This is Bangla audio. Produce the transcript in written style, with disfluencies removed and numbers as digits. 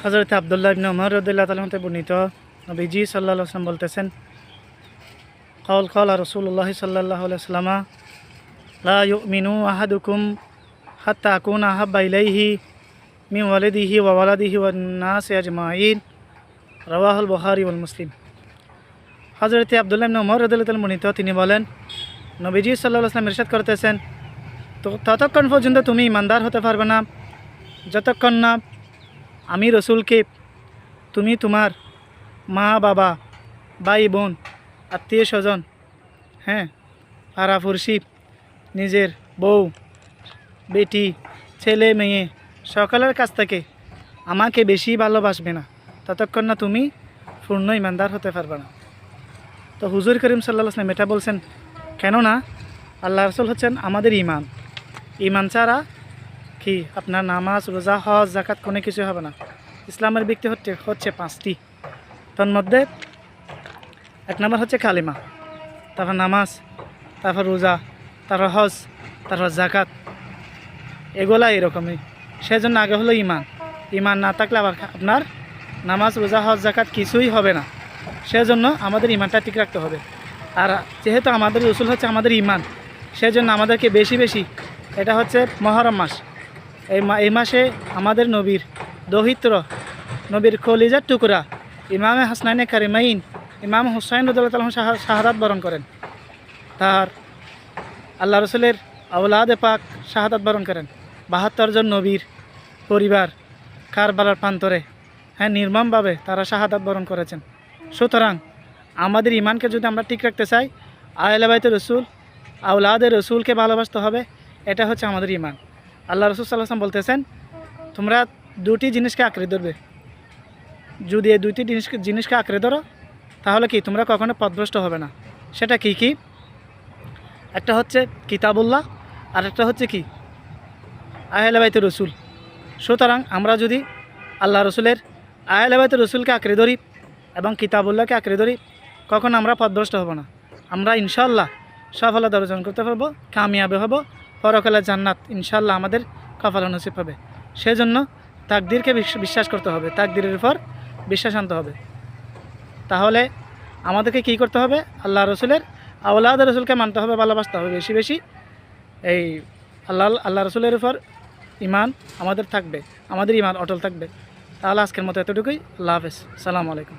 হযরত আব্দুল্লাহ ইবনে উমর রাদিয়াল্লাহু তাআলা হতে বর্ণিত, নবীজি সাল্লাল্লাহু আলাইহি ওয়াসাল্লাম বলতেছেন, ক্বালা রাসূলুল্লাহ সাল্লাল্লাহু আলাইহি ওয়াসাল্লাম, লা ইউমিনু আহাদুকুম হাত্তা আকুনা আহাব্বা ইলাইহি মিন ওয়ালিদিহি ওয়া ওয়ালাদিহি ওয়ান নাসি আজমাইন। রাওয়াহুল বুখারী ওয়াল মুসলিম। হযরত আব্দুল্লাহ ইবনে উমর রাদিয়াল্লাহু তাআলা বর্ণিত, তিনি বলেন, নবীজি সাল্লাল্লাহু আলাইহি ওয়াসাল্লাম ইরশাদ করতেছেন, তো ততক্ষণ পর্যন্ত তুমি ইমানদার হতে পারবে না যতক্ষণ না আমি রসুলকে তুমি তোমার মা বাবা ভাই বোন আত্মীয় স্বজন পাড়াপড়শি নিজের বউ বেটি ছেলে মেয়ে সকলের কাছ থেকে আমাকে বেশি ভালোবাসবে না ততক্ষণ না তুমি পূর্ণ ইমানদার হতে পারবে না। তো হুজুর করিম সাল্লাল্লাহু আলাইহি ওয়াসাল্লাম এটা বলছেন কেননা আল্লাহ রসুল হচ্ছেন আমাদের ইমান। ইমান ছাড়া কি আপনার নামাজ রোজা হজ জাকাত কোনো কিছু হবে না। ইসলামের ব্যক্তি হচ্ছে পাঁচটি, তার মধ্যে এক নম্বর হচ্ছে কালিমা, তারপর নামাজ, তারপর রোজা, তারপর হজ, তারপর জাকাত, এগুলা এরকমই। সেজন্য আগে হলো ইমান। ইমান না থাকলে আবার আপনার নামাজ রোজা হজ জাকাত কিছুই হবে না। সেজন্য আমাদের ইমানটা ঠিক রাখতে হবে। আর যেহেতু আমাদের রসুল হচ্ছে আমাদের ইমান, সেজন্য আমাদেরকে বেশি বেশি, এটা হচ্ছে মহরম মাস, এই মাসে আমাদের নবীর দৌহিত্র, নবীর কলিজার টুকরা ইমামে হাসনাইনে কারিমাইন ইমাম হুসাইন রাদিয়াল্লাহু তাআলা শাহাদাত বরণ করেন। তার আল্লাহ রসুলের আওলাদে পাক শাহাদাত বরণ করেন। ৭২ জন নবীর পরিবার কারবালার প্রান্তরে নির্মমভাবে তারা শাহাদাত বরণ করেছেন। সুতরাং আমাদের ইমানকে যদি আমরা ঠিক রাখতে চাই, আহলে বাইতে রসুল আওলাদের রসুলকে ভালোবাসতে হবে। এটা হচ্ছে আমাদের ইমান। আল্লাহ রসুল সাল্লাল্লাহু আলাইহি ওয়াসাল্লাম বলতেছেন, তোমরা দুটি জিনিসকে আঁকড়ে ধরবে। যদি এই দুইটি জিনিসকে আঁকড়ে ধরো তাহলে কি তোমরা কখনো পথভ্রষ্ট হবে না। সেটা কি কি? একটা হচ্ছে কিতাবুল্লাহ, আর একটা হচ্ছে কি আহলে বাইতে রসুল। সুতরাং আমরা যদি আল্লাহ রসুলের আহলে বাইতে রসুলকে আঁকড়ে ধরি এবং কিতাবুল্লাহকে আঁকড়ে ধরি, কখন আমরা পথভ্রষ্ট হব না। আমরা ইনশাআল্লাহ সফলতা অর্জন করতে পারবো, কামিয়াবে হব, পরকালে জান্নাত ইনশাআল্লাহ আমাদের কপালে নসিব হবে। সেজন্য তাকদীরকে বিশ্বাস করতে হবে, তাকদীরের উপর বিশ্বাস আনতে হবে। তাহলে আমাদেরকে কি করতে হবে? আল্লাহ রসুলের আওলাদ রসুলকে মানতে হবে, ভালোবাসতে হবে বেশি বেশি। এই আল্লাহ রসুলের উপর ইমান আমাদের থাকবে, আমাদের ইমান অটল থাকবে। তাহলে আজকের মতো এতটুকুই। আল্লাহ হাফেজ, সালামু আলাইকুম।